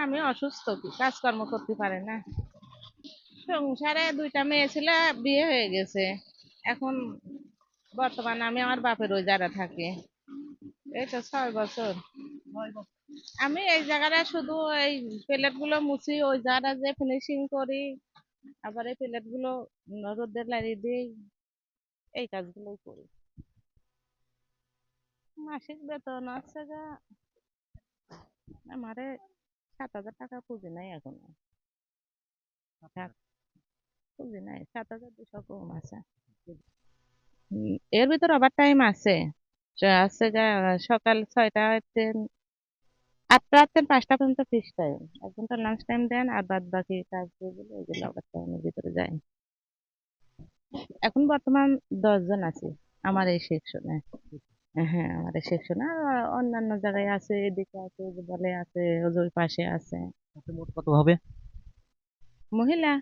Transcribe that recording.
আমি অসুস্থ, কি কাজকর্ম করতে পারে না। সংসারে দুইটা মেয়ে ছিল, বিয়ে হয়ে গেছে। এখন বর্তমানে আমি আমার বাপের ওই জায়গা থাকি। এই তো 6 বছর। আমি এই জায়গাটা শুধু এই প্লেট গুলো মুছি, ওই জায়গাটা যে ফিনিশিং করি, আবার এই প্লেট গুলো রোদে লাগিয়ে দিই, এই কাজগুলোই করি। মাসিক বেতন আছে যা, আমারে 7,000 টাকা পুঁজি নাই এখনো। পুঁজি নাই, 7,200 কম আছে। এর ভিতর ওভার টাইম আছে। আছে যা, সকাল 6টা হইতে 8টা হইতে 5টা পর্যন্ত ফিক্স টাইম। 1 ঘন্টা লাঞ্চ টাইম দেন, আর বাদ বাকি কাজ যেগুলো ওইগুলো ওভার টাইমের ভিতরে যায়। এখন বর্তমান 10 জন আছে আমার এই সেকশনে। হ্যাঁ, আমার এই সেকশনে। আর অন্যান্য জায়গায় আছে, এদিকে আছে, বলে আছে, ওই পাশে আছে। মোট কত হবে? মহিলা